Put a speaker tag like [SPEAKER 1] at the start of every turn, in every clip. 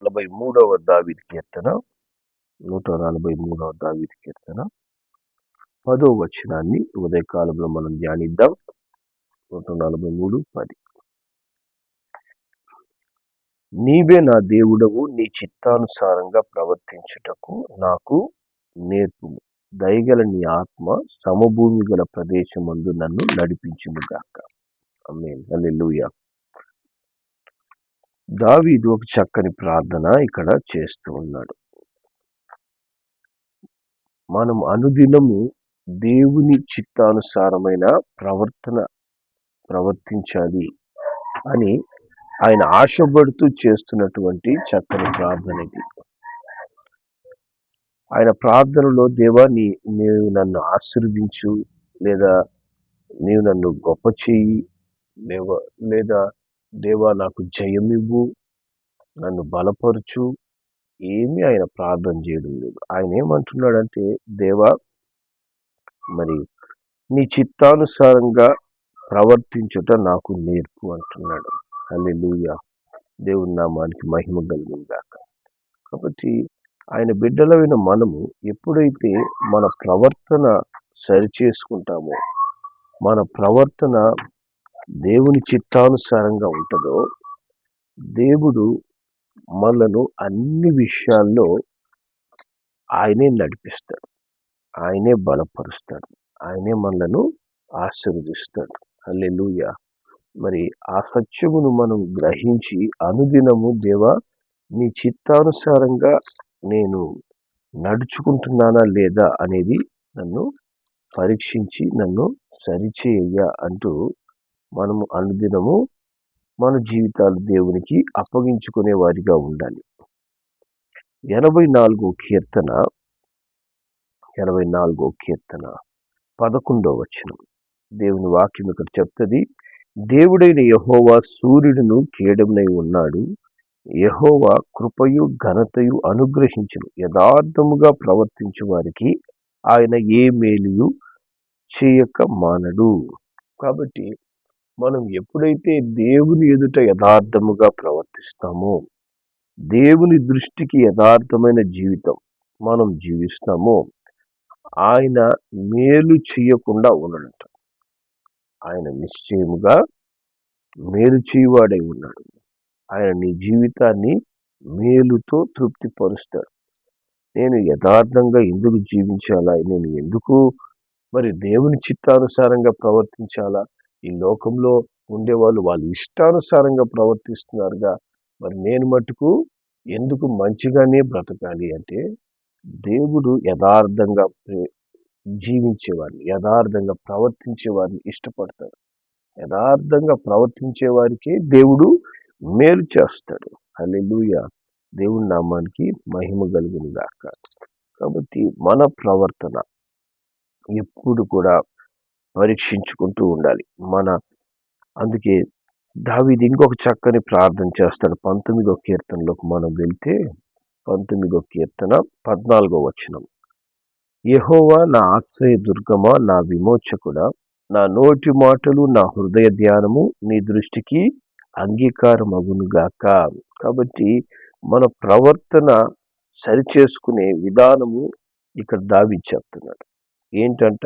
[SPEAKER 1] 143వ దావీదు కీర్తన 143వ దావీదు కీర్తన 10వ వచనాన్ని ఉదయకాలంలో మనం ధ్యానిద్దాం. 143:10. నీవే నా దేవుడవు, నీ చిత్తానుసారంగా ప్రవర్తించుటకు నాకు నేర్పుము. దయగల నీ ఆత్మ సమభూమి గల ప్రదేశమందు నన్ను నడిపించునుగాక. ఆమేన్. హల్లెలూయా. దావీదు ఒక చక్కని ప్రార్థన ఇక్కడ చేస్తూ ఉన్నాడు. మనం అనుదినము దేవుని చిత్తానుసారమైన ప్రవర్తించాలి అని ఆయన ఆశపడుతూ చేస్తున్నటువంటి చక్కని ప్రార్థన ఇది. ఆయన ప్రార్థనలో దేవా నీవు నన్ను ఆశీర్వదించు, లేదా నీవు నన్ను గొప్ప చేయి, లేదా దేవా నాకు జయమివ్వు, నన్ను బలపరచు, ఏమీ ఆయన ప్రార్థన చేయడం లేదు. ఆయన ఏమంటున్నాడంటే, దేవా మరి నీ చిత్తానుసారంగా ప్రవర్తించుట నాకు నేర్పు అంటున్నాడు. హల్లెలూయా. దేవుని నామానికి మహిమ కలుగును గాక. కాబట్టి ఆయన బిడ్డలైన మనము ఎప్పుడైతే మన ప్రవర్తన సరిచేసుకుంటామో, మన ప్రవర్తన దేవుని చిత్తానుసారంగా ఉంటుందో, దేవుడు మనను అన్ని విషయాల్లో ఆయనే నడిపిస్తాడు, ఆయనే బలపరుస్తాడు, ఆయనే మనలను ఆశీర్వదిస్తాడు. హల్లెలూయా. మరి ఆ సత్యమును మనం గ్రహించి అనుదినము దేవా నీ చిత్తానుసారంగా నేను నడుచుకుంటున్నానా లేదా అనేది నన్ను పరీక్షించి నన్ను సరిచేయ అంటూ మనము అనుదినము మన జీవితాలు దేవునికి అప్పగించుకునే వారిగా ఉండాలి. 84వ కీర్తన 11వ వచనం దేవుని వాక్యం ఇక్కడ చెప్తుంది. దేవుడైన యెహోవా సూర్యుడును కేడమునై ఉన్నాడు. యెహోవా కృపయు ఘనతయు అనుగ్రహించును. యథార్థముగా ప్రవర్తించు వారికి ఆయన ఏ మేలుయు చేయక మానడు. కాబట్టి మనం ఎప్పుడైతే దేవుని ఎదుట యథార్థముగా ప్రవర్తిస్తామో, దేవుని దృష్టికి యథార్థమైన జీవితం మనం జీవిస్తామో, ఆయన మేలు చేయకుండా ఉండడంట. ఆయన నిశ్చయముగా మేలు చేయవాడై ఉన్నాడు. ఆయన నీ జీవితాన్ని మేలుతో తృప్తిపరుస్తాడు. నేను యథార్థంగా ఎందుకు జీవించాలా, నేను ఎందుకు మరి దేవుని చిత్తానుసారంగా ప్రవర్తించాలా? ఈ లోకంలో ఉండేవాళ్ళు వాళ్ళ ఇష్టానుసారంగా ప్రవర్తిస్తున్నారుగా, మరి నేను మటుకు ఎందుకు మంచిగానే బ్రతకాలి అంటే, దేవుడు యథార్థంగా జీవించేవారిని, యథార్థంగా ప్రవర్తించే వారిని ఇష్టపడతాడు. యథార్థంగా ప్రవర్తించే వారికి దేవుడు మేలు చేస్తాడు. హల్లెలూయా. దేవుని నామానికి మహిమ కలుగును గాక. కాబట్టి మన ప్రవర్తన ఎప్పుడు కూడా పరీక్షించుకుంటూ ఉండాలి. అందుకే దావీదు ఇంకొక చక్కని ప్రార్థన చేస్తాడు. 19వ కీర్తనలోకి మనం వెళ్తే 19వ కీర్తన 14వ వచనం. యెహోవా నా ఆశ్రయ దుర్గమా, నా విమోచకుడా, నా నోటి మాటలు నా హృదయ ధ్యానము నీ దృష్టికి అంగీకారమగునుగాక. కాబట్టి మన ప్రవర్తన సరిచేసుకునే విధానము ఇక్కడ దావీదు చెప్తున్నాడు. ఏంటంట,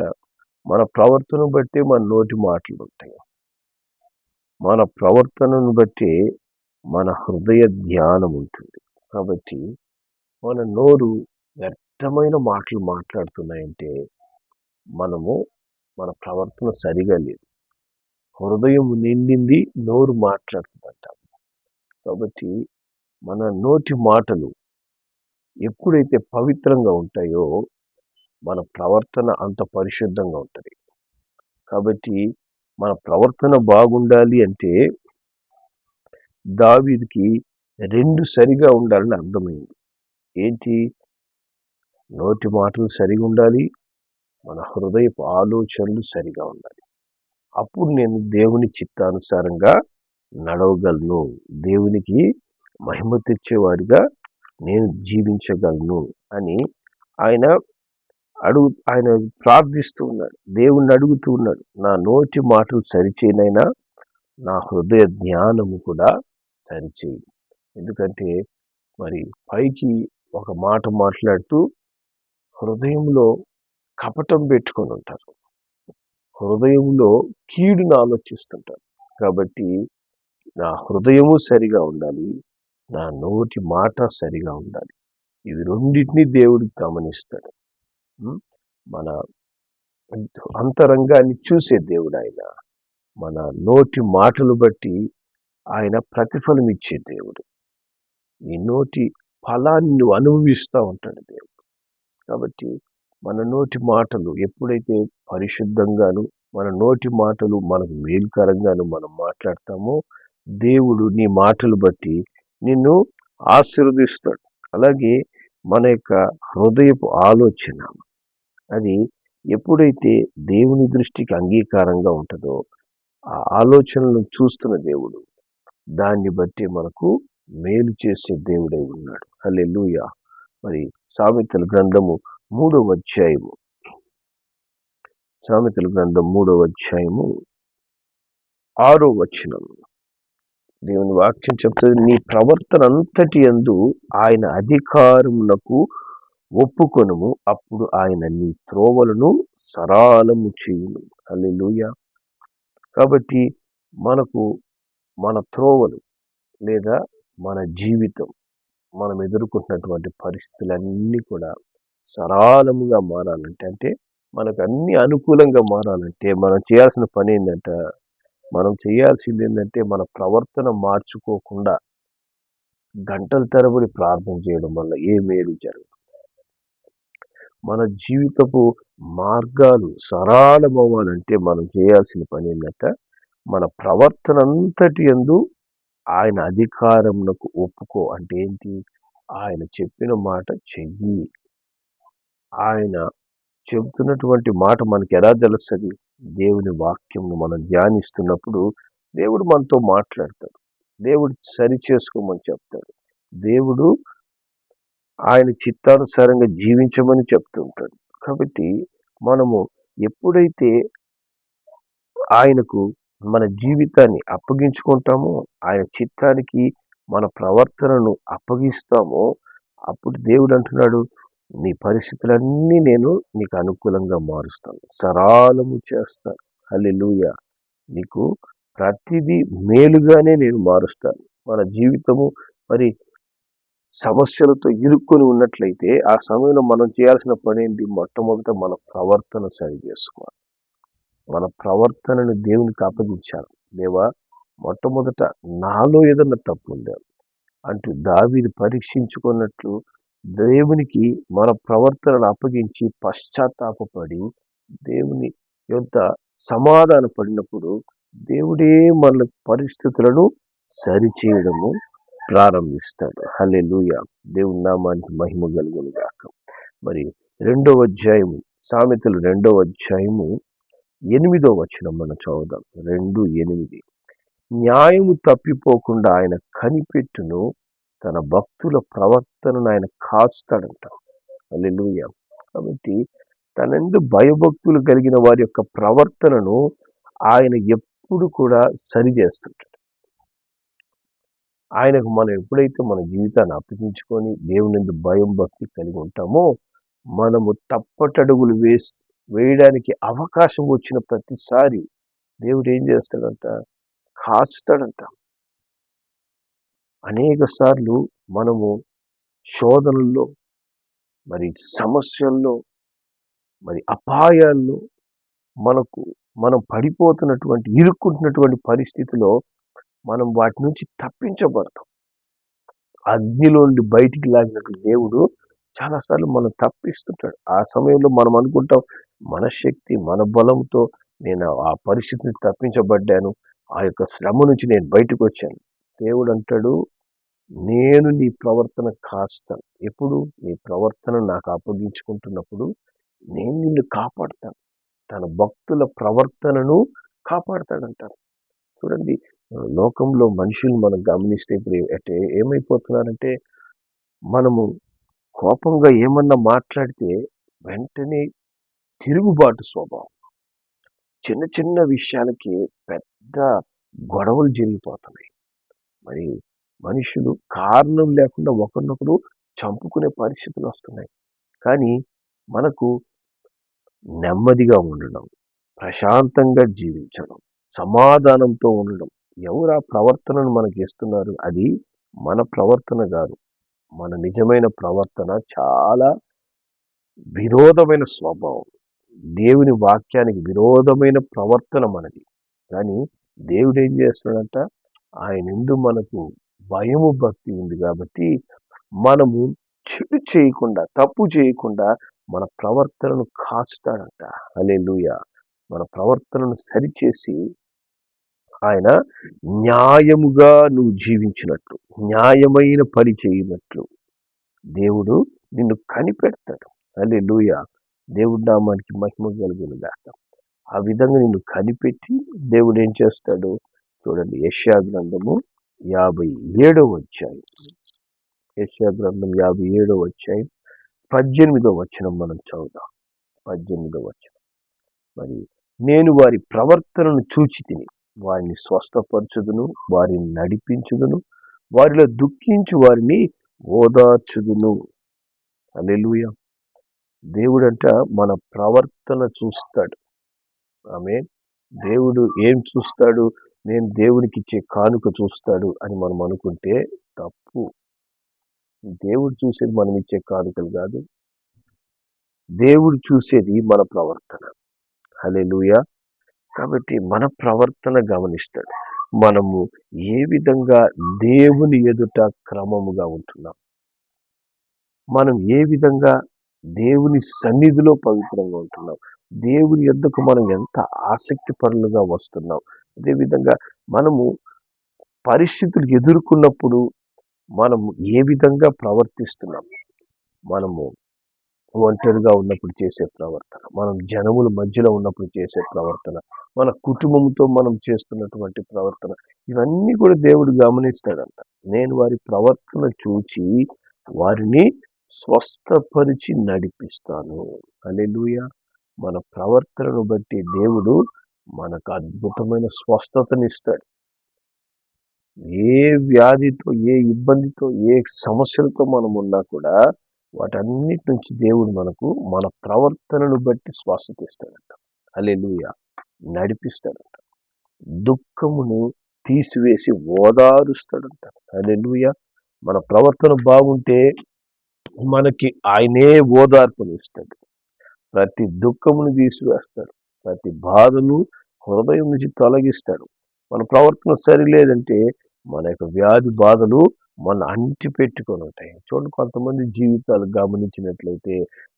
[SPEAKER 1] మన ప్రవర్తన బట్టి మన నోటి మాటలు ఉంటాయి, మన ప్రవర్తనను బట్టి మన హృదయ ధ్యానం ఉంటుంది. కాబట్టి మన నోరు వ్యర్థమైన మాటలు మాట్లాడుతున్నాయంటే మన ప్రవర్తన సరిగా లేదు. హృదయం నిండింది, నోరు మాట్లాడుతుందంట. కాబట్టి మన నోటి మాటలు ఎప్పుడైతే పవిత్రంగా ఉంటాయో మన ప్రవర్తన అంత పరిశుద్ధంగా ఉంటుంది. కాబట్టి మన ప్రవర్తన బాగుండాలి అంటే దావీదుకి 2 సరిగా ఉండాలని అర్థమైంది. ఏంటి? నోటి మాటలు సరిగా ఉండాలి, మన హృదయపు ఆలోచనలు సరిగా ఉండాలి. అప్పుడు నేను దేవుని చిత్తానుసారంగా నడవగలను, దేవునికి మహిమ తెచ్చేవాడిగా నేను జీవించగలను అని ఆయన ప్రార్థిస్తూ ఉన్నాడు. దేవుణ్ణి అడుగుతూ ఉన్నాడు, నా నోటి మాటలు సరిచేయనైనా నా హృదయ జ్ఞానము కూడా సరిచేయి. ఎందుకంటే మరి పైకి ఒక మాట మాట్లాడుతూ హృదయంలో కపటం పెట్టుకొని ఉంటారు. హృదయంలో కీడును ఆలోచిస్తుంటారు. కాబట్టి నా హృదయము సరిగా ఉండాలి. నా నోటి మాట సరిగా ఉండాలి. ఇవి రెండింటినీ దేవుడు గమనిస్తాడు. మన అంతరంగాన్ని చూసే దేవుడు ఆయన. మన నోటి మాటలు బట్టి ఆయన ప్రతిఫలం ఇచ్చే దేవుడు. నీ నోటి ఫలాన్ని నువ్వు అనుభవిస్తూ ఉంటాడు దేవుడు. కాబట్టి మన నోటి మాటలు ఎప్పుడైతే పరిశుద్ధంగాను, మన నోటి మాటలు మనకు మేలుకరంగాను మనం మాట్లాడతామో, దేవుడు నీ మాటలు బట్టి నిన్ను ఆశీర్వదిస్తాడు. అలాగే మన యొక్క హృదయపు ఆలోచన అది ఎప్పుడైతే దేవుని దృష్టికి అంగీకారంగా ఉంటుందో, ఆ ఆలోచనలను చూస్తున్న దేవుడు దాన్ని బట్టి మనకు మేలు చేసే దేవుడై ఉన్నాడు. హల్లెలూయా. మరి సామెతల గ్రంథము 3వ అధ్యాయము, సామెతల గ్రంథం 3వ అధ్యాయము 6వ వచనం, దేవుని వాక్యం చెప్తుంది, నీ ప్రవర్తన అంతటి యందు ఆయన అధికారమునకు ఒప్పుకొనుము, అప్పుడు ఆయన నీ త్రోవలను సరళము చేయును. హల్లెలూయా. కాబట్టి మనకు మన త్రోవలు లేదా మన జీవితం, మనం ఎదుర్కొంటున్నటువంటి పరిస్థితులన్నీ కూడా సరళముగా మారాలంటే, అంటే మనకు అన్ని అనుకూలంగా మారాలంటే మనం చేయాల్సిన పని ఏంటంటే, మనం చేయాల్సింది ఏంటంటే మన ప్రవర్తన మార్చుకోకుండా గంటల తరబడి ప్రార్థన చేయడం వల్ల ఏ మేలు జరగదు. మన జీవితపు మార్గాలు సరళమవ్వాలంటే మనం చేయాల్సిన పని ఏంటంటే, మన ప్రవర్తన అంతటి యందు ఆయన అధికారమునకు ఒప్పుకో. అంటే ఏంటి? ఆయన చెప్పిన మాట చెయ్యి. ఆయన చెబుతున్నటువంటి మాట మనకి ఎలా తెలుస్తుంది? దేవుని వాక్యంను మనం ధ్యానిస్తున్నప్పుడు దేవుడు మనతో మాట్లాడతాడు. దేవుడు సరి చేసుకోమని చెప్తాడు. దేవుడు ఆయన చిత్తానుసారంగా జీవించమని చెప్తుంటాడు. కాబట్టి మనము ఎప్పుడైతే ఆయనకు మన జీవితాన్ని అప్పగించుకుంటామో, ఆయన చిత్తానికి మన ప్రవర్తనను అప్పగిస్తామో, అప్పుడు దేవుడు అంటున్నాడు, నీ పరిస్థితులన్నీ నేను నీకు అనుకూలంగా మారుస్తాను, సరళము చేస్తాను. హల్లెలూయా. నీకు ప్రతిదీ మేలుగానే నేను మారుస్తాను. మన జీవితము మరి సమస్యలతో ఇరుక్కొని ఉన్నట్లయితే ఆ సమయంలో మనం చేయాల్సిన పని ఏంటి? మొట్టమొదట మన ప్రవర్తన సరి చేసుకోవాలి. మన ప్రవర్తనను దేవునికి అప్పగించాలి. దేవా, మొట్టమొదట నాలో ఏదన్నా తప్పు ఉందా అంటూ దావీదు పరీక్షించుకున్నట్లు దేవునికి మన ప్రవర్తనను అప్పగించి పశ్చాత్తాపపడి దేవుని యొద్ద సమాధాన పడినప్పుడు దేవుడే మన పరిస్థితులను సరిచేయడము ప్రారంభిస్తాడు. హల్లెలూయా. దేవుని నామానికి మహిమ కలుగును గాక. మరి 2వ అధ్యాయము, సామెతలు 2వ అధ్యాయము 8వ వచనం మనం చదువుదాం. 2:8. న్యాయము తప్పిపోకుండా ఆయన కనిపెట్టును, తన భక్తుల ప్రవర్తనను ఆయన కాస్తాడంట. హల్లెలూయా. కాబట్టి తనందు భయభక్తులు కలిగిన వారి యొక్క ప్రవర్తనను ఆయన ఎప్పుడు కూడా సరి చేస్తుంటాడు. ఆయనకు మనం ఎప్పుడైతే మన జీవితాన్ని అప్పగించుకొని దేవుని భయం భక్తి కలిగి ఉంటామో, మనము తప్పటడుగులు వేయడానికి అవకాశం వచ్చిన ప్రతిసారి దేవుడు ఏం చేస్తాడంట? కాస్తాడంట. అనేక సార్లు మనము శోధనల్లో, మరి సమస్యల్లో, మరి అపాయాల్లో మనం పడిపోతున్నటువంటి ఇరుక్కుంటున్నటువంటి పరిస్థితిలో మనం వాటి నుంచి తప్పించబడతాం. అగ్నిలో నుండి బయటికి లాగినట్టు దేవుడు చాలాసార్లు మనం తప్పిస్తుంటాడు. ఆ సమయంలో మనం అనుకుంటాం, మన శక్తి మన బలంతో నేను ఆ పరిస్థితిని తప్పించబడ్డాను, ఆ యొక్క శ్రమ నుంచి నేను బయటకు వచ్చాను. దేవుడు అంటాడు, నేను నీ ప్రవర్తన కాస్తాను. ఎప్పుడు? నీ ప్రవర్తన నాకు అప్పగించుకుంటున్నప్పుడు నేను నిన్ను కాపాడుతాను. తన భక్తుల ప్రవర్తనను కాపాడుతాడంటారు. చూడండి, లోకంలో మనుషులు మనం గమనిస్తే ఇప్పుడు ఏమైపోతున్నారంటే, మనము కోపంగా ఏమన్నా మాట్లాడితే వెంటనే తిరుగుబాటు స్వభావం. చిన్న చిన్న విషయాలకి పెద్ద గొడవలు జరిగిపోతున్నాయి. మరి మనుషులు కారణం లేకుండా ఒకరినొకరు చంపుకునే పరిస్థితులు వస్తున్నాయి. కానీ మనకు నెమ్మదిగా ఉండడం, ప్రశాంతంగా జీవించడం, సమాధానంతో ఉండడం, ఎవరు ఆ ప్రవర్తనను మనకి ఇస్తున్నారు? అది మన ప్రవర్తన కాదు. మన నిజమైన ప్రవర్తన చాలా విరోధమైన స్వభావం. దేవుని వాక్యానికి విరోధమైన ప్రవర్తన మనది. కానీ దేవుడు ఏం చేస్తున్నాడంట? ఆయన యందు మనకు భయము భక్తి ఉంది కాబట్టి మనము చెడు చేయకుండా, తప్పు చేయకుండా మన ప్రవర్తనను కాస్తాడంట. హల్లెలూయా. మన ప్రవర్తనను సరిచేసి ఆయన న్యాయముగా నువ్వు జీవించినట్లు, న్యాయమైన పని చేయనట్లు దేవుడు నిన్ను కనిపెడతాడు. హల్లెలూయా. దేవుడి నామానికి మహిమ కలుగును గాక. ఆ విధంగా నిన్ను కనిపెట్టి దేవుడు ఏం చేస్తాడు? చూడండి, యెషయా గ్రంథము 57వ అధ్యాయం. యెషయా గ్రంథం 57వ అధ్యాయం 18వ వచనం మనం చదువుదాం. 18వ వచనం. మరి నేను వారి ప్రవర్తనను చూచి తిని వారిని స్వస్థపరచుదును, వారిని నడిపించుదును, వారిలో దుఃఖించు వారిని ఓదార్చుదును. హల్లెలూయా. దేవుడంట మన ప్రవర్తన చూస్తాడు. ఆమేన్. దేవుడు ఏం చూస్తాడు? నేను దేవునికి ఇచ్చే కానుక చూస్తాడు అని మనం అనుకుంటే తప్పు. దేవుడు చూసేది మనం ఇచ్చే కానుకలు కాదు. దేవుడు చూసేది మన ప్రవర్తన. హల్లెలూయా. కాబట్టి మన ప్రవర్తన గమనిస్తాడు. మనము ఏ విధంగా దేవుని ఎదుట క్రమముగా ఉంటున్నాం, మనం ఏ విధంగా దేవుని సన్నిధిలో పవిత్రంగా ఉంటున్నాం, దేవుని యొద్దకు మనం ఎంత ఆసక్తి పరులుగా వస్తున్నాం, అదేవిధంగా మనము పరిస్థితులు ఎదుర్కొన్నప్పుడు మనము ఏ విధంగా ప్రవర్తిస్తున్నాం, మనము ఒంటరిగా ఉన్నప్పుడు చేసే ప్రవర్తన, మనం జనముల మధ్యలో ఉన్నప్పుడు చేసే ప్రవర్తన, మన కుటుంబంతో మనం చేస్తున్నటువంటి ప్రవర్తన, ఇవన్నీ కూడా దేవుడు గమనిస్తాడంట. నేను వారి ప్రవర్తన చూచి వారిని స్వస్థపరిచి నడిపిస్తాను. హల్లెలూయా. మన ప్రవర్తనను బట్టి దేవుడు మనకు అద్భుతమైన స్వస్థతనిస్తాడు. ఏ వ్యాధితో, ఏ ఇబ్బందితో, ఏ సమస్యలతో మనం ఉన్నా కూడా వాటన్నిటి నుంచి దేవుడు మనకు మన ప్రవర్తనను బట్టి స్వస్థత ఇస్తాడంట. హల్లెలూయా. నడిపిస్తాడంట. దుఃఖమును తీసివేసి ఓదారుస్తాడంట. హల్లెలూయా. మన ప్రవర్తన బాగుంటే మనకి ఆయనే ఓదార్పునిస్తాడు. ప్రతి దుఃఖమును తీసివేస్తాడు. ప్రతి బాధను హృదయం నుంచి తొలగిస్తాడు. మన ప్రవర్తన సరిలేదంటే మన యొక్క వ్యాధి బాధలు మన అంటి పెట్టుకొని ఉంటాయి. చూడండి, కొంతమంది జీవితాలు గమనించినట్లయితే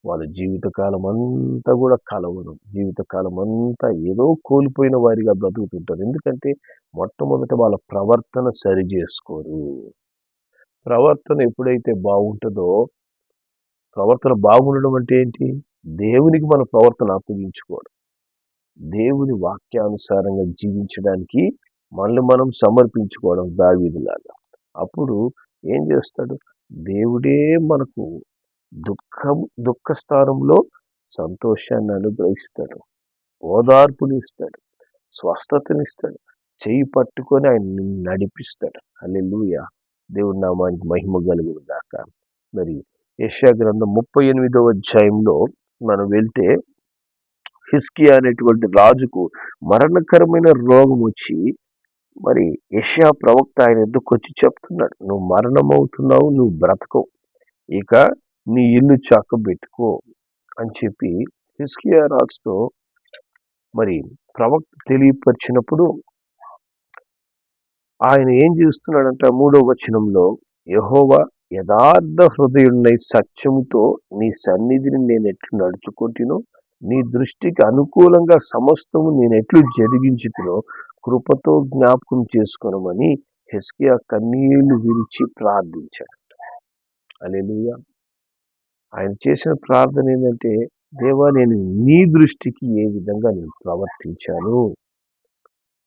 [SPEAKER 1] వాళ్ళ జీవితకాలం అంతా కూడా కలవరం, జీవితకాలం అంతా ఏదో కోల్పోయిన వారిగా బ్రతుకుతుంటారు. ఎందుకంటే మొట్టమొదట వాళ్ళ ప్రవర్తన సరి చేసుకోరు. ప్రవర్తన ఎప్పుడైతే బాగుంటుందో, ప్రవర్తన బాగుండడం అంటే ఏంటి? దేవునికి మన ప్రవర్తన అప్పగించుకోవడం, దేవుని వాక్యానుసారంగా జీవించడానికి మనల్ని మనం సమర్పించుకోవడం దావీదులాగా. అప్పుడు ఏం చేస్తాడు? దేవుడే మనకు దుఃఖ స్థానంలో సంతోషాన్ని అనుగ్రహిస్తాడు, ఓదార్పునిస్తాడు, స్వస్థతనిస్తాడు, చెయ్యి పట్టుకొని ఆయన నడిపిస్తాడు. హల్లెలూయా. దేవుడి నామానికి మహిమ కలుగును గాక. మరి యెషయా గ్రంథం 38వ అధ్యాయంలో మనం వెళ్తే, హిజ్కియా అనేటువంటి రాజుకు మరణకరమైన రోగం వచ్చి, మరి యెషయా ప్రవక్త ఆయన ఎద్దుకు వచ్చి చెప్తున్నాడు, నువ్వు మరణమవుతున్నావు, నువ్వు బ్రతకవు, ఇక నీ ఇల్లు చక్కబెట్టుకో అని చెప్పి హిజ్కియా రాజుతో మరి ప్రవక్త తెలియపరిచినప్పుడు ఆయన ఏం చేస్తున్నాడంట? 3వ వచనంలో, యెహోవా యథార్థ హృదయుడై సత్యముతో నీ సన్నిధిని నేను ఎట్లు నడుచుకుంటునో, నీ దృష్టికి అనుకూలంగా సమస్తము నేను ఎట్లు జరిగించుతునో కృపతో జ్ఞాపకం చేసుకొనమని హిజ్కియా కన్నీళ్లు విరిచి ప్రార్థించాడు. హల్లెలూయా. ఆయన చేసిన ప్రార్థన ఏంటంటే, దేవా, నేను నీ దృష్టికి ఏ విధంగా నేను ప్రవర్తించాను,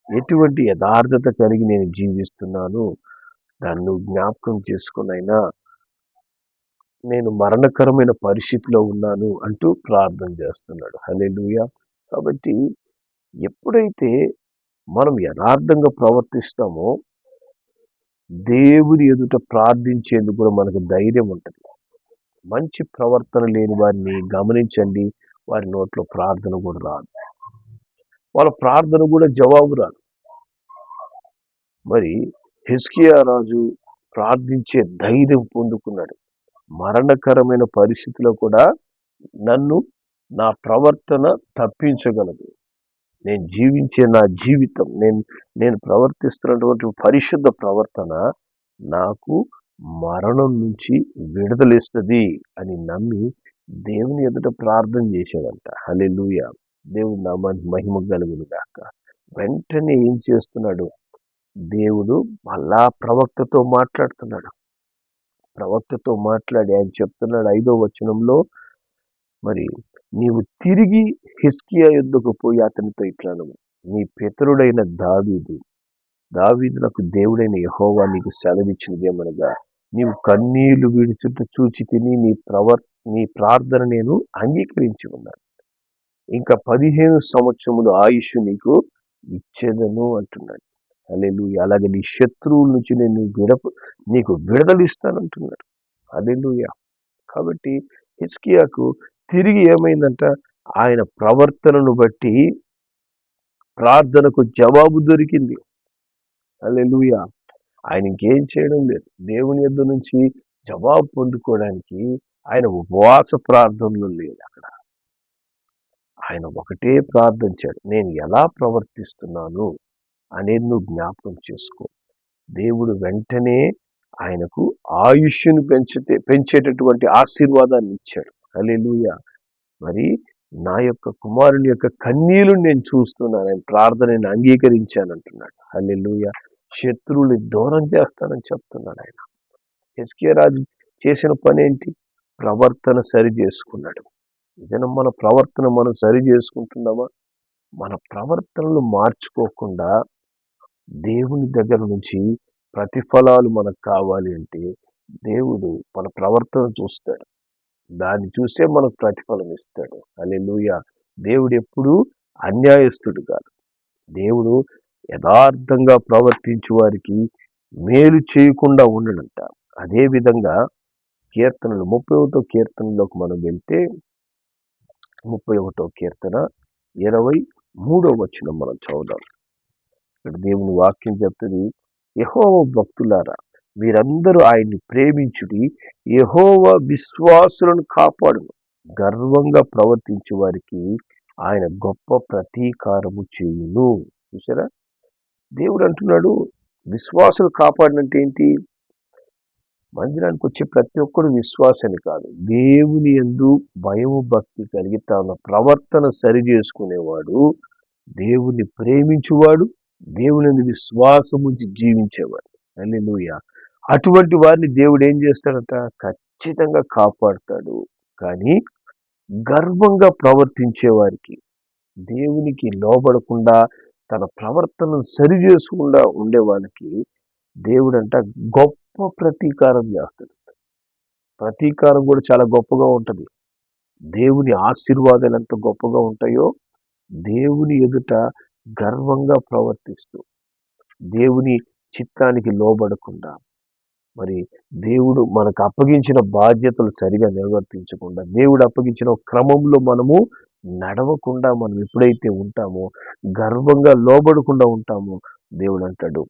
[SPEAKER 1] ఎటువంటి యథార్థత కలిగి నేను జీవిస్తున్నాను, దాన్ని జ్ఞాపకం చేసుకునైనా నేను మరణకరమైన పరిస్థితిలో ఉన్నాను అంటూ ప్రార్థన చేస్తున్నాడు. హల్లెలూయా. కాబట్టి ఎప్పుడైతే మనం యథార్థంగా ప్రవర్తిస్తామో దేవుని ఎదుట ప్రార్థించేందుకు కూడా మనకు ధైర్యం ఉంటుంది. మంచి ప్రవర్తన లేని వారిని గమనించండి, వారి నోట్లో ప్రార్థన కూడా రాదు, వాళ్ళ ప్రార్థన కూడా జవాబు రాదు. మరి హిజ్కియా రాజు ప్రార్థించే ధైర్యం పొందుకున్నాడు. మరణకరమైన పరిస్థితిలో కూడా నన్ను నా ప్రవర్తన తప్పించగలదు, నేను జీవించే నా జీవితం, నేను ప్రవర్తిస్తున్నటువంటి పరిశుద్ధ ప్రవర్తన నాకు మరణం నుంచి విడుదలిస్తుంది అని నమ్మి దేవుని ఎదుట ప్రార్థన చేశాడంట. హల్లెలూయా, దేవుడు నామానికి మహిమ కలుగును గాక. వెంటనే ఏం చేస్తున్నాడు, దేవుడు మళ్ళా ప్రవక్తతో మాట్లాడుతున్నాడు. ప్రవక్తతో మాట్లాడి ఆయన చెప్తున్నాడు 5వ వచనంలో, మరి నీవు తిరిగి హిజ్కియా యొద్దకు పోయి అతనితో ఇట్లను, నీ పితరుడైన దావీదునకు దేవుడైన యెహోవా నీకు సెలవిచ్చినదేమనగా, నీవు కన్నీళ్లు విడుచుట చూచి తిని నీ ప్రార్థన నేను అంగీకరించి ఉన్నాను, ఇంకా 15 సంవత్సరములు ఆయుష్ నీకు ఇచ్చేదను అంటున్నాడు. హల్లెలూయా. అలాగే నీ శత్రువుల నుంచి నేను నీకు విడుదలిస్తానంటున్నాడు. హల్లెలూయా. కాబట్టి హిజ్కియాకు తిరిగి ఏమైందంట, ఆయన ప్రవర్తనను బట్టి ప్రార్థనకు జవాబు దొరికింది. హల్లెలూయా. ఆయన ఇంకేం చేయడం లేదు. దేవుని యొద్ద నుంచి జవాబు పొందుకోవడానికి ఆయన ఉపవాస ప్రార్థనలు లేదు. అక్కడ ఆయన ఒకటే ప్రార్థించాడు, నేను ఎలా ప్రవర్తిస్తున్నాను అనేది నువ్వు జ్ఞాపకం చేసుకో. దేవుడు వెంటనే ఆయనకు ఆయుష్ను పెంచేటటువంటి ఆశీర్వాదాన్ని ఇచ్చాడు. హల్లెలూయా. మరి నా యొక్క కుమారుని యొక్క కన్నీళ్లు నేను చూస్తున్నాను, ఆయన ప్రార్థనని అంగీకరించానంటున్నాడు. హల్లెలూయా. శత్రువుని దూరం చేస్తానని చెప్తున్నాడు ఆయన. హిజ్కియా రాజు చేసిన పని ఏంటి, ప్రవర్తన సరి చేసుకున్నాడు. ఇదైనా మన ప్రవర్తన మనం సరి చేసుకుంటున్నామా? మన ప్రవర్తనలు మార్చుకోకుండా దేవుని దగ్గర నుంచి ప్రతిఫలాలు మనకు కావాలి అంటే దేవుడు మన ప్రవర్తన చూస్తాడు, దాన్ని చూసే మనకు ప్రతిఫలం ఇస్తాడు. హల్లెలూయా. దేవుడు ఎప్పుడూ అన్యాయస్తుడు కాదు. దేవుడు యథార్థంగా ప్రవర్తించే వారికి మేలు చేయకుండా ఉండడంట. అదేవిధంగా కీర్తనలు 31వ కీర్తనలోకి మనం వెళ్తే 31వ కీర్తన 23వ వచనం మనం చదువుదాం. ఇక్కడ దేవుని వాక్యం చెప్తుంది, యెహోవా భక్తులారా మీరందరూ ఆయన్ని ప్రేమించుడి, యెహోవా విశ్వాసులను కాపాడును, గర్వంగా ప్రవర్తించే వారికి ఆయన గొప్ప ప్రతీకారము చేయును. చూసారా, దేవుడు అంటున్నాడు విశ్వాసులు కాపాడినంటే ఏంటి, మందిరానికి వచ్చే ప్రతి ఒక్కరు విశ్వాసని కాదు, దేవుని యందు భయము భక్తి కలిగి తన ప్రవర్తన సరి చేసుకునేవాడు, దేవుని ప్రేమించువాడు, దేవుని యందు విశ్వాసం ఉంచి జీవించేవాడు. హల్లెలూయా. అటువంటి వారిని దేవుడు ఏం చేస్తాడట, ఖచ్చితంగా కాపాడుతాడు. కానీ గర్వంగా ప్రవర్తించే వారికి, దేవునికి లోబడకుండా తన ప్రవర్తనను సరి చేసుకుండా ఉండే వాళ్ళకి దేవుడంట గొప్ప ప్రతీకారం చేస్తాడు. ప్రతీకారం కూడా చాలా గొప్పగా ఉంటుంది. దేవుని ఆశీర్వాదాలు ఎంత గొప్పగా ఉంటాయో, దేవుని ఎదుట గర్వంగా ప్రవర్తిస్తూ దేవుని చిత్తానికి లోబడకుండా, మరి దేవుడు మనకు అప్పగించిన బాధ్యతలు సరిగా నిర్వర్తించకుండా, దేవుడు అప్పగించిన క్రమంలో మనము నడవకుండా మనం ఎప్పుడైతే ఉంటామో, గర్వంగా లోబడకుండా ఉంటామో, దేవుడు అంటాడు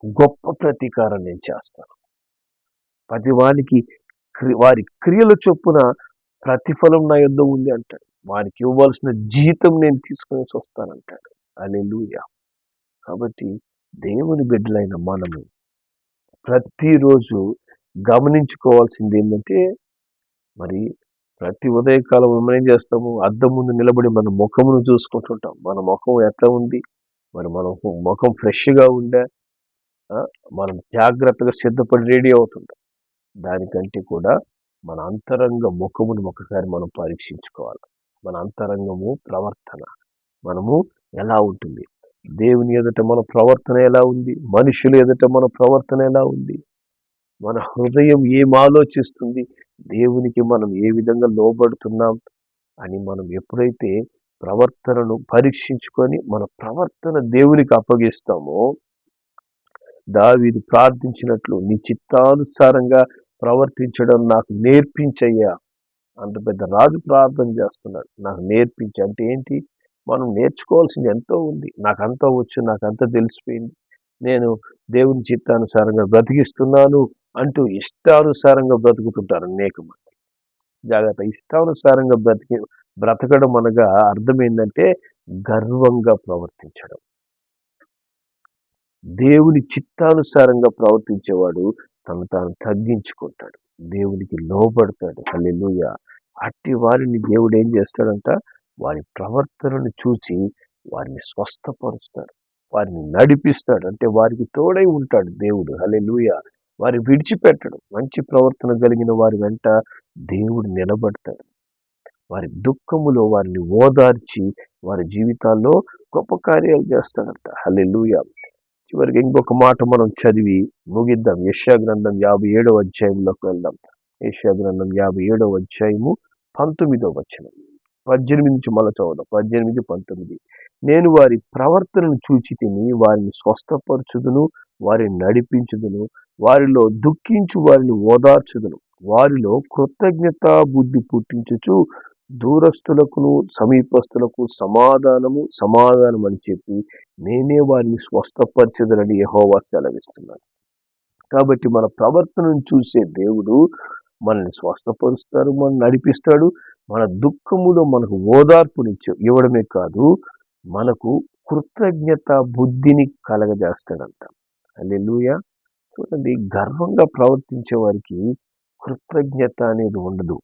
[SPEAKER 1] గొప్ప ప్రతీకారం నేను చేస్తాను, ప్రతి వానికి వారి క్రియల చొప్పున ప్రతిఫలం నా యొద్ద ఉంది అంటాడు, వారికి ఇవ్వాల్సిన జీతం నేను తీసుకొని వస్తానంటాడు. హల్లెలూయా. కాబట్టి దేవుని బిడ్డలైన మనము ప్రతిరోజు గమనించుకోవాల్సింది ఏంటంటే, మరి ప్రతి ఉదయకాలం మనం ఏం చేస్తాము, అద్దం ముందు నిలబడి మన ముఖమును చూసుకుంటుంటాం. మన ముఖం ఎట్లా ఉంది, మరి మన ముఖం ఫ్రెష్గా ఉందా, మనం జాగ్రత్తగా సిద్ధపడి రెడీ అవుతుంటాం. దానికంటే కూడా మన అంతరంగ ముఖమును ఒకసారి మనం పరీక్షించుకోవాలి. మన అంతరంగము ప్రవర్తన మనము ఎలా ఉంటుంది, దేవుని ఎదుట మన ప్రవర్తన ఎలా ఉంది, మనుషుల ఎదుట మన ప్రవర్తన ఎలా ఉంది, మన హృదయం ఏం ఆలోచిస్తుంది, దేవునికి మనం ఏ విధంగా లోబడుతున్నాం అని మనం ఎప్పుడైతే ప్రవర్తనను పరీక్షించుకొని మన ప్రవర్తన దేవునికి అప్పగిస్తామో, దావీదు ప్రార్థించినట్లు నీ చిత్తానుసారంగా ప్రవర్తించడం నాకు నేర్పించయ్యా. అంత పెద్ద రాజు ప్రార్థన చేస్తున్నాడు, నాకు నేర్పించి. అంటే ఏంటి? మనం నేర్చుకోవాల్సింది ఎంతో ఉంది. నాకంతా వచ్చు, నాకంతా తెలిసిపోయింది, నేను దేవుని చిత్తానుసారంగా బ్రతికిస్తున్నాను అంటూ ఇష్టానుసారంగా బ్రతుకుతుంటారు అనేక మంది. జాగ్రత్త. ఇష్టానుసారంగా బ్రతకడం అనగా అర్థం ఏంటంటే గర్వంగా ప్రవర్తించడం. దేవుని చిత్తానుసారంగా ప్రవర్తించేవాడు తను తాను తగ్గించుకుంటాడు, దేవునికి లోబడతాడు. హల్లెలూయా. అట్టి వారిని దేవుడు ఏం చేస్తాడంట? వారి ప్రవర్తనను చూసి వారిని స్వస్థపరుస్తాడు, వారిని నడిపిస్తాడు. అంటే వారికి తోడై ఉంటాడు దేవుడు. హల్లెలూయా. వారి విడిచిపెట్టడు. మంచి ప్రవర్తన కలిగిన వారి వెంట దేవుడు నిలబడతాడు. వారి దుఃఖములో వారిని ఓదార్చి వారి జీవితాల్లో గొప్ప కార్యాలు చేస్తాడంట. హల్లెలూయా. చివరికి ఇంకొక మాట మనం చదివి ముగిద్దాం. యెషయా గ్రంథం 57వ అధ్యాయంలోకి వెళ్దాం. యెషయా గ్రంథం 57వ అధ్యాయము 19వ వచనం. 18 నుంచి మళ్ళీ చదువుదాం. 18, 19. నేను వారి ప్రవర్తనను చూచి తిని వారిని స్వస్థపరచుదును, వారిని నడిపించుదును, వారిలో దుఃఖించు వారిని ఓదార్చుదును, వారిలో కృతజ్ఞత బుద్ధి పుట్టించుచు దూరస్తులకును సమీపస్తులకు సమాధానం అని చెప్పి నేనే వారిని స్వస్థపరిచెదనని యెహోవా సెలవిస్తున్నాడు. కాబట్టి మన ప్రవర్తనను చూసే దేవుడు మనల్ని స్వస్థపరుస్తాడు, మనల్ని నడిపిస్తాడు. మన దుఃఖములో మనకు ఓదార్పునిచ్చి ఇవ్వడమే కాదు, మనకు కృతజ్ఞత బుద్ధిని కలగజేస్తాడంట. హల్లెలూయా. చూడండి, గర్వంగా ప్రవర్తించే వారికి కృతజ్ఞత అనేది ఉండదు.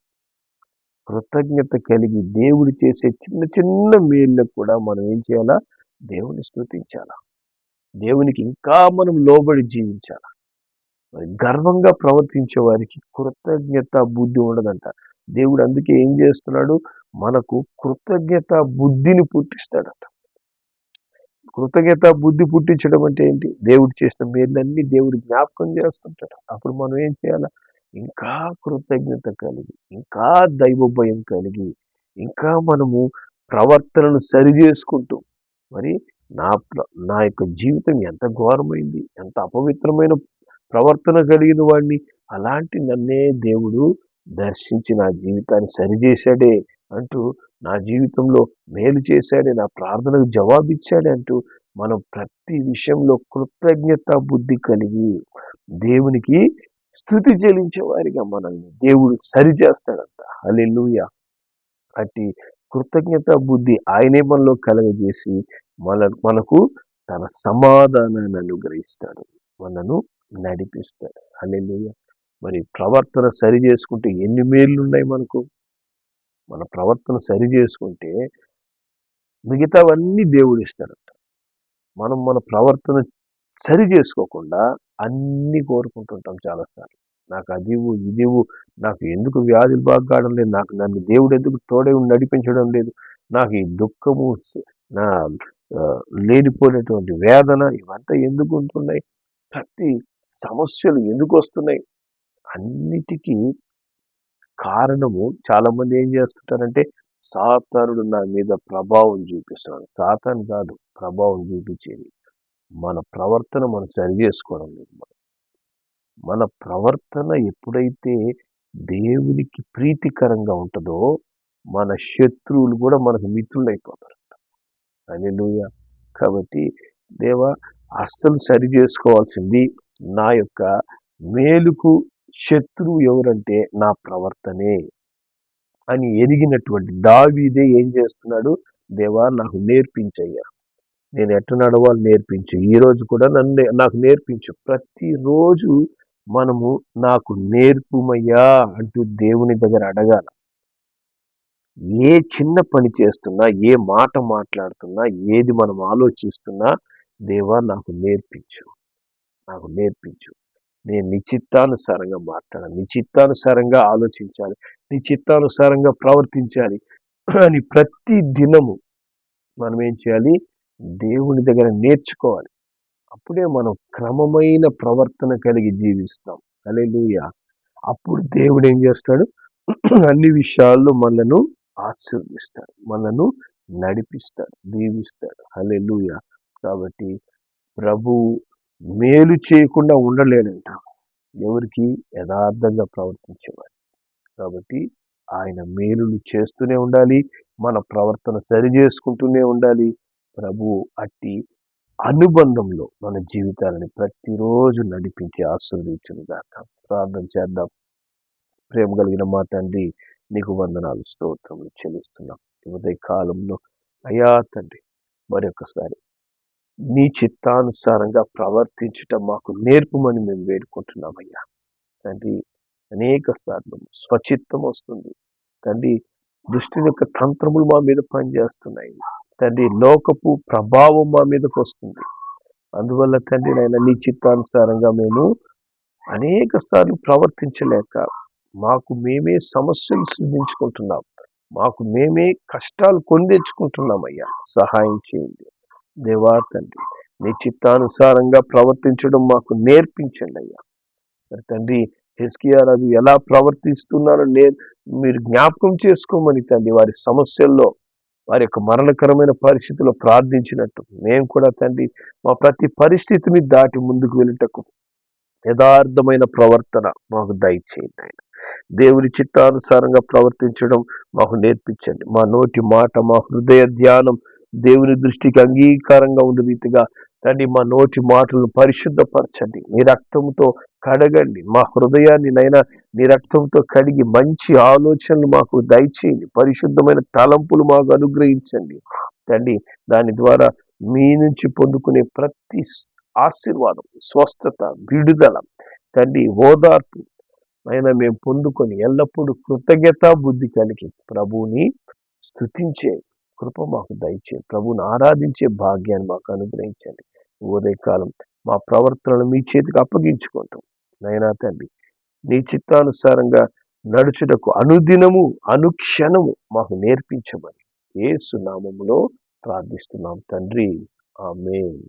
[SPEAKER 1] కృతజ్ఞత కలిగి దేవుడు చేసే చిన్న చిన్న మేళ్ళకు కూడా మనం ఏం చేయాలా? దేవుని స్తుతించాలా, దేవునికి ఇంకా మనం లోబడి జీవించాలా. మరి గర్వంగా ప్రవర్తించే వారికి కృతజ్ఞత బుద్ధి ఉండదంట. దేవుడు అందుకే ఏం చేస్తున్నాడు? మనకు కృతజ్ఞత బుద్ధిని పుట్టిస్తాడట. కృతజ్ఞత బుద్ధి పుట్టించడం అంటే ఏంటి? దేవుడు చేసిన మేలన్నీ దేవుడు జ్ఞాపకం చేస్తుంటాడు. అప్పుడు మనం ఏం చేయాలా? ఇంకా కృతజ్ఞత కలిగి, ఇంకా దైవ భయం కలిగి, ఇంకా మనము ప్రవర్తనను సరి చేసుకుంటూ, మరి నా యొక్క జీవితం ఎంత ఘోరమైంది, ఎంత అపవిత్రమైన ప్రవర్తన కలిగిన వాడిని, అలాంటి నన్నే దేవుడు దర్శించి నా జీవితాన్ని సరిచేశాడే అంటూ, నా జీవితంలో మేలు చేశాడే, నా ప్రార్థనకు జవాబిచ్చాడే అంటూ మనం ప్రతి విషయంలో కృతజ్ఞత బుద్ధి కలిగి దేవునికి స్తుతి చెల్లించే వారిగా మనల్ని దేవుడు సరిచేస్తాడంట. హల్లెలూయా. అట్టి కృతజ్ఞత బుద్ధి ఆయనే మనలో కలగజేసి మనకు తన సమాధానాన్ని అనుగ్రహిస్తాడు, మనను నడిపిస్తాడు. హల్లెలూయా. మరి ప్రవర్తన సరి చేసుకుంటే ఎన్ని మేళ్ళు ఉన్నాయి మనకు? మన ప్రవర్తన సరి చేసుకుంటే మిగతావన్నీ దేవుడు ఇస్తాడంట. మనం మన ప్రవర్తన సరి చేసుకోకుండా అన్ని కోరుకుంటుంటాం చాలాసార్లు. నాకు అదివు ఇదివు, నాకు ఎందుకు వ్యాధులు బాగాడం లేదు, నాకు నన్ను దేవుడు ఎందుకు తోడే నడిపించడం లేదు, నాకు ఈ దుఃఖము, నా లేనిపోయినటువంటి వేదన, ఇవంతా ఎందుకు ఉంటున్నాయి, ప్రతి సమస్యలు ఎందుకు వస్తున్నాయి? అన్నిటికీ కారణము చాలా మంది ఏం చేస్తుంటారంటే, సాతానుడు నా మీద ప్రభావం చూపిస్తున్నాడు. సాతాను కాదు ప్రభావం చూపించేది, మన ప్రవర్తన మనం సరి చేసుకోవడం లేదు. మన ప్రవర్తన ఎప్పుడైతే దేవునికి ప్రీతికరంగా ఉంటుందో మన శత్రువులు కూడా మనకు మిత్రులు అయిపోతారు. హల్లెలూయా. కాబట్టి దేవా, అస్సలు సరి చేసుకోవాల్సింది నా యొక్క మేలుకు శత్రువు ఎవరంటే నా ప్రవర్తనే అని ఎరిగినటువంటి దావీదే ఏం చేస్తున్నాడు? దేవా, నాకు నేర్పించయ్యా, నేను ఎట్లా నడవాలో నేర్పించు, ఈరోజు కూడా నాకు నేర్పించు. ప్రతిరోజు మనము నాకు నేర్పుమయ్యా అంటూ దేవుని దగ్గర అడగాల. ఏ చిన్న పని చేస్తున్నా, ఏ మాట మాట్లాడుతున్నా, ఏది మనం ఆలోచిస్తున్నా, దేవా నాకు నేర్పించు, నాకు నేర్పించు. నేను నీ చిత్తానుసారంగా మాట్లాడాలి, నీ చిత్తానుసారంగా ఆలోచించాలి, నీ చిత్తానుసారంగా ప్రవర్తించాలి అని ప్రతి దినము మనం ఏం చేయాలి? దేవుని దగ్గర నేర్చుకోవాలి. అప్పుడే మనం క్రమమైన ప్రవర్తన కలిగి జీవిస్తాం. హల్లెలూయా. అప్పుడు దేవుడు ఏం చేస్తాడు? అన్ని విషయాల్లో మనను ఆశీర్వదిస్తాడు, మనను నడిపిస్తాడు, దీవిస్తాడు. హల్లెలూయా. కాబట్టి ప్రభు మేలు చేయకుండా ఉండలేడంట ఎవరికి? యథార్థంగా ప్రవర్తించేవాడు. కాబట్టి ఆయన మేలులు చేస్తూనే ఉండాలి. మన ప్రవర్తన సరి చేసుకుంటూనే ఉండాలి. ప్రభు అట్టి అనుబంధంలో మన జీవితాలని ప్రతిరోజు నడిపించి ఆశీర్వదించునుగాక. ప్రార్థన చేద్దాం. ప్రేమ కలిగిన మా తండ్రి, నీకు వందనాలు, స్తోత్రములు చెల్లిస్తున్నాం. ఈ ఉదయ కాలంలో అయ్యా తండ్రి, మరొకసారి నీ చిత్తానుసారంగా ప్రవర్తించుట మాకు నేర్పుమని మేము వేడుకుంటున్నామయ్యా తండ్రి. అనేక సార్లు స్వచిత్తం వస్తుంది తండ్రి, దృష్టి యొక్క తంత్రములు మా మీద పనిచేస్తున్నాయి తండ్రి, లోకపు ప్రభావం మా మీదకి వస్తుంది. అందువల్ల తండ్రి నాయన నీ చిత్తానుసారంగా మేము అనేక సార్లు ప్రవర్తించలేక మాకు మేమే సమస్యలు సృష్టించుకుంటున్నాం, మాకు మేమే కష్టాలు కొని తెచ్చుకుంటున్నామయ్యా. సహాయం చేయండి దేవా తండ్రి. నీ చిత్తానుసారంగా ప్రవర్తించడం మాకు నేర్పించండి అయ్యా. మరి తండ్రి, హిజ్కియా రాజు ఎలా ప్రవర్తిస్తున్నారో మీరు జ్ఞాపకం చేసుకోమని తండ్రి, వారి సమస్యల్లో, వారి యొక్క మరణకరమైన పరిస్థితుల్లో ప్రార్థించినట్టు మేము కూడా తండ్రి మా ప్రతి పరిస్థితిని దాటి ముందుకు వెళ్ళటకు యథార్థమైన ప్రవర్తన మాకు దయచేయండి ఆయన. దేవుని చిత్తానుసారంగా ప్రవర్తించడం మాకు నేర్పించండి. మా నోటి మాట, మా హృదయ ధ్యానం దేవుని దృష్టికి అంగీకారంగా ఉండే రీతిగా తండ్రి మా నోటి మాటలను పరిశుద్ధపరచండి. నీ రక్తంతో కడగండి. మా హృదయాన్ని నైనా నీ రక్తంతో కడిగి మంచి ఆలోచనలు మాకు దయచేయండి. పరిశుద్ధమైన తలంపులు మాకు అనుగ్రహించండి తండ్రి. దాని ద్వారా మీ నుంచి పొందుకునే ప్రతి ఆశీర్వాదం, స్వస్థత, విడుదల తండ్రి, ఓదార్పు అయినా మేము పొందుకొని ఎల్లప్పుడూ కృతజ్ఞత బుద్ధి కలిగి ప్రభువుని స్తుతించే కృప మాకు దయచేయండి. ప్రభువుని ఆరాధించే భాగ్యాన్ని మాకు అనుగ్రహించండి. ఉదయకాలం మా ప్రవర్తనను మీ చేతికి అప్పగించుకుంటాం నైనా తండ్రి. నీ చిత్తానుసారంగా నడుచుటకు అనుదినము అనుక్షణము మాకు నేర్పించమని యేసు నామములో ప్రార్థిస్తున్నాం తండ్రి. ఆమేన్.